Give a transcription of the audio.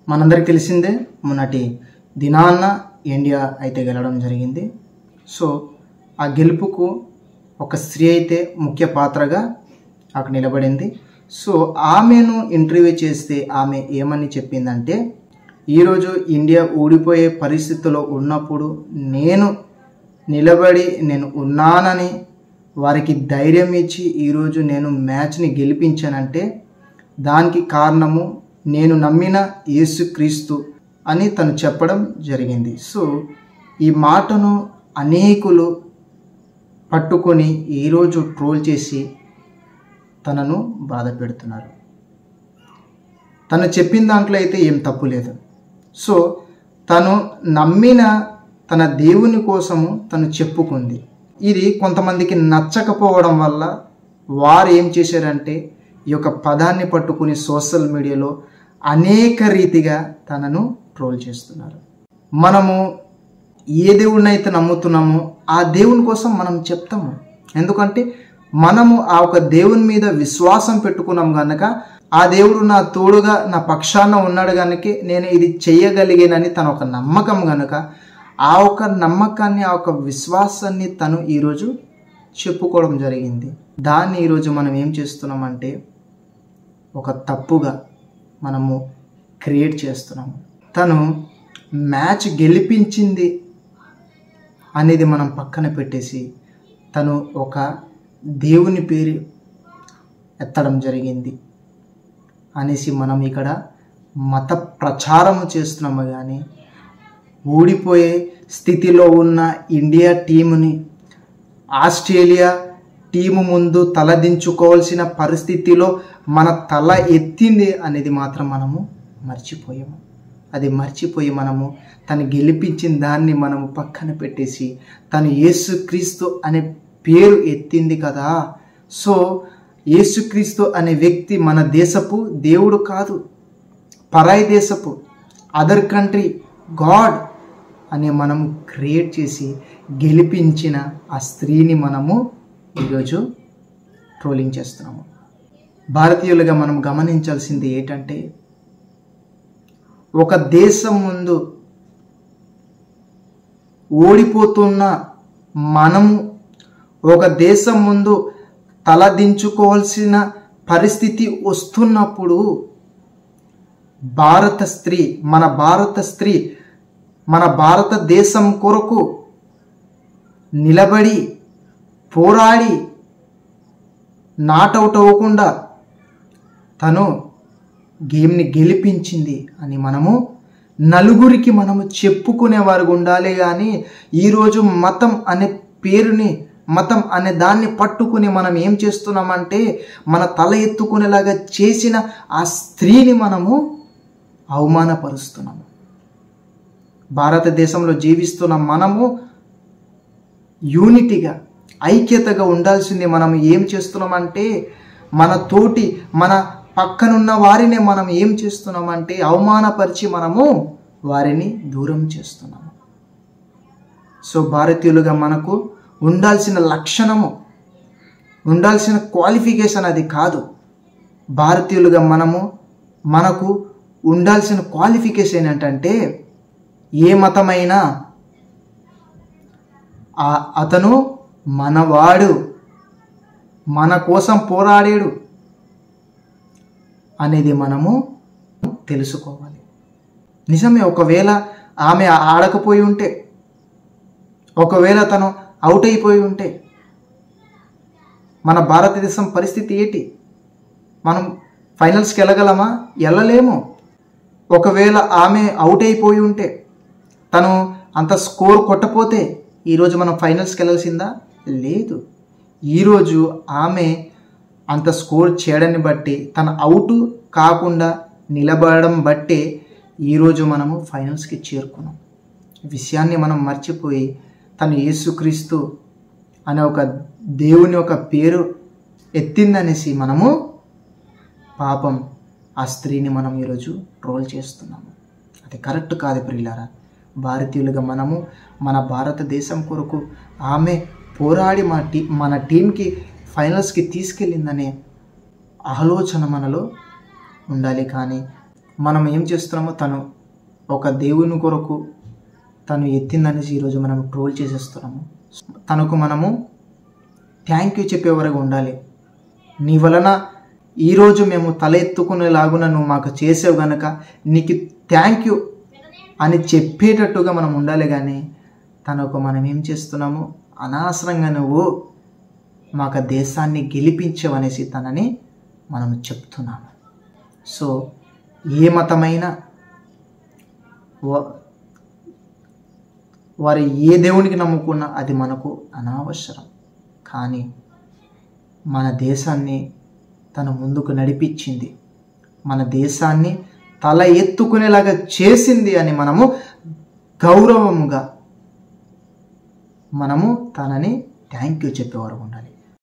మనందరికీ తెలిసిందే మొన్నటి దినాన్న ఇండియా అయితే గెలవడం జరిగింది. సో ఆ గెలుపుకు ఒక స్త్రీ అయితే ముఖ్య పాత్రగా అక్కడ నిలబడింది. సో ఆమెను ఇంటర్వ్యూ చేస్తే ఆమె ఏమని చెప్పిందంటే, ఈరోజు ఇండియా ఓడిపోయే పరిస్థితిలో ఉన్నప్పుడు నేను నిలబడి నేను ఉన్నానని వారికి ధైర్యం ఇచ్చి ఈరోజు నేను మ్యాచ్ని గెలిపించానంటే దానికి కారణము నేను నమ్మిన యేసుక్రీస్తు అని తను చెప్పడం జరిగింది. సో ఈ మాటను అనేకులు పట్టుకొని ఈరోజు ట్రోల్ చేసి తనను బాధ పెడుతున్నారు. తను చెప్పిన దాంట్లో అయితే ఏం తప్పు లేదు. సో తను నమ్మిన తన దేవుని కోసము తను చెప్పుకుంది. ఇది కొంతమందికి నచ్చకపోవడం వల్ల వారు ఏం చేశారంటే ఈ యొక్క పదాన్ని పట్టుకుని సోషల్ మీడియాలో అనేక రీతిగా తనను ట్రోల్ చేస్తున్నారు. మనము ఏ దేవుడిని అయితే నమ్ముతున్నామో ఆ దేవుని కోసం మనం చెప్తాము. ఎందుకంటే మనము ఆ ఒక దేవుని మీద విశ్వాసం పెట్టుకున్నాం కనుక ఆ దేవుడు నా తోడుగా నా పక్షాన ఉన్నాడు కనుక నేను ఇది చేయగలిగానని తన ఒక నమ్మకం కనుక ఆ ఒక నమ్మకాన్ని ఆ ఒక విశ్వాసాన్ని తను ఈరోజు చెప్పుకోవడం జరిగింది. దాన్ని ఈరోజు మనం ఏం చేస్తున్నామంటే ఒక తప్పుగా మనము క్రియేట్ చేస్తున్నాము. తను మ్యాచ్ గెలిపించింది అనేది మనం పక్కన పెట్టేసి తను ఒక దేవుని పేరు ఎత్తడం జరిగింది అనేసి మనం ఇక్కడ మత ప్రచారం చేస్తున్నాము. కానీ ఓడిపోయే స్థితిలో ఉన్న ఇండియా టీముని ఆస్ట్రేలియా టీము ముందు తలదించుకోవాల్సిన పరిస్థితిలో మన తల ఎత్తింది అనేది మాత్రం మనము మర్చిపోయాము. అది మర్చిపోయి మనము తను గెలిపించిన దాన్ని మనము పక్కన పెట్టేసి తను యేసుక్రీస్తు అనే పేరు ఎత్తింది కదా. సో యేసుక్రీస్తు అనే వ్యక్తి మన దేశపు దేవుడు కాదు, పరాయి దేశపు అదర్ కంట్రీ గాడ్ అని మనము క్రియేట్ చేసి గెలిపించిన ఆ స్త్రీని మనము ఈరోజు ట్రోలింగ్ చేస్తున్నాము. భారతీయులుగా మనం గమనించాల్సింది ఏంటంటే, ఒక దేశం ముందు ఓడిపోతున్న మనము ఒక దేశం ముందు తలదించుకోవాల్సిన పరిస్థితి వస్తున్నప్పుడు మన భారతదేశం కొరకు నిలబడి పోరాడి నాట్అవుట్ అవ్వకుండా తను గేమ్ని గెలిపించింది అని మనము నలుగురికి మనము చెప్పుకునేవారు ఉండాలి. కానీ ఈరోజు మతం అనే పేరుని మతం అనే దాన్ని పట్టుకుని మనం ఏం చేస్తున్నామంటే మన తల ఎత్తుకునేలాగా చేసిన ఆ స్త్రీని మనము అవమానపరుస్తున్నాము. భారతదేశంలో జీవిస్తున్న మనము యూనిటీగా ఐక్యతగా ఉండాల్సింది. మనం ఏం చేస్తున్నామంటే మన పక్కనున్న వారిని మనం ఏం చేస్తున్నామంటే అవమానపరిచి మనము వారిని దూరం చేస్తున్నాము. సో భారతీయులుగా మనకు ఉండాల్సిన లక్షణము, ఉండాల్సిన క్వాలిఫికేషన్ అది కాదు. భారతీయులుగా మనకు ఉండాల్సిన క్వాలిఫికేషన్ ఏంటంటే ఏ మతమైనా అతను మనవాడు, మన కోసం పోరాడాడు అనేది మనము తెలుసుకోవాలి. నిజమే, ఒకవేళ ఆమె ఆడకపోయి ఉంటే, ఒకవేళ తను అవుట్ అయిపోయి ఉంటే మన భారతదేశం పరిస్థితి ఏంటి? మనం ఫైనల్స్కి వెళ్ళగలమా? వెళ్ళలేము. ఒకవేళ ఆమె అవుట్ అయిపోయి ఉంటే, తను అంత స్కోర్ కొట్టపోతే ఈరోజు మనం ఫైనల్స్కి వెళ్ళాల్సిందా? లేదు. ఈరోజు ఆమె అంత స్కోర్ చేయడాన్ని బట్టి, తన అవుట్ కాకుండా నిలబడడం బట్టే ఈరోజు మనము ఫైనల్స్కి చేరుకున్నాం. విషయాన్ని మనం మర్చిపోయి తను యేసుక్రీస్తు అనే ఒక దేవుని ఒక పేరు ఎత్తిందనేసి మనము పాపం ఆ స్త్రీని మనం ఈరోజు ట్రోల్ చేస్తున్నాము. అది కరెక్ట్ కాదు ప్రియులారా. భారతీయులుగా మనము మన భారతదేశం కొరకు ఆమె పోరాడి మన టీంకి ఫైనల్స్కి తీసుకెళ్ళిందనే ఆలోచన మనలో ఉండాలి. కానీ మనం ఏం చేస్తున్నామో తను ఒక దేవుని కొరకు తను ఎత్తిందనేసి ఈరోజు మనం ట్రోల్ చేసేస్తున్నాము. తనకు మనము థ్యాంక్ యూ చెప్పేవరకు ఉండాలి. నీ వలన ఈరోజు మేము తల ఎత్తుకునేలాగున నువ్వు మాకు చేసావు గనక నీకు థ్యాంక్ యూ అని చెప్పేటట్టుగా మనం ఉండాలి. కానీ తనకు మనం ఏం చేస్తున్నాము, అనవసరంగా నువ్వు మాకు దేశాన్ని గెలిపించవనేసి తనని మనం చెప్తున్నాము. సో ఏ మతమైనా వారు ఏ దేవునికి నమ్ముకున్నా అది మనకు అనవసరం. కానీ మన దేశాన్ని తను ముందుకు నడిపించింది, మన దేశాన్ని తల ఎత్తుకునేలాగా చేసింది అని మనము గౌరవముగా మనము తనని థ్యాంక్ యూ చెప్పేవారు ఉండాలి.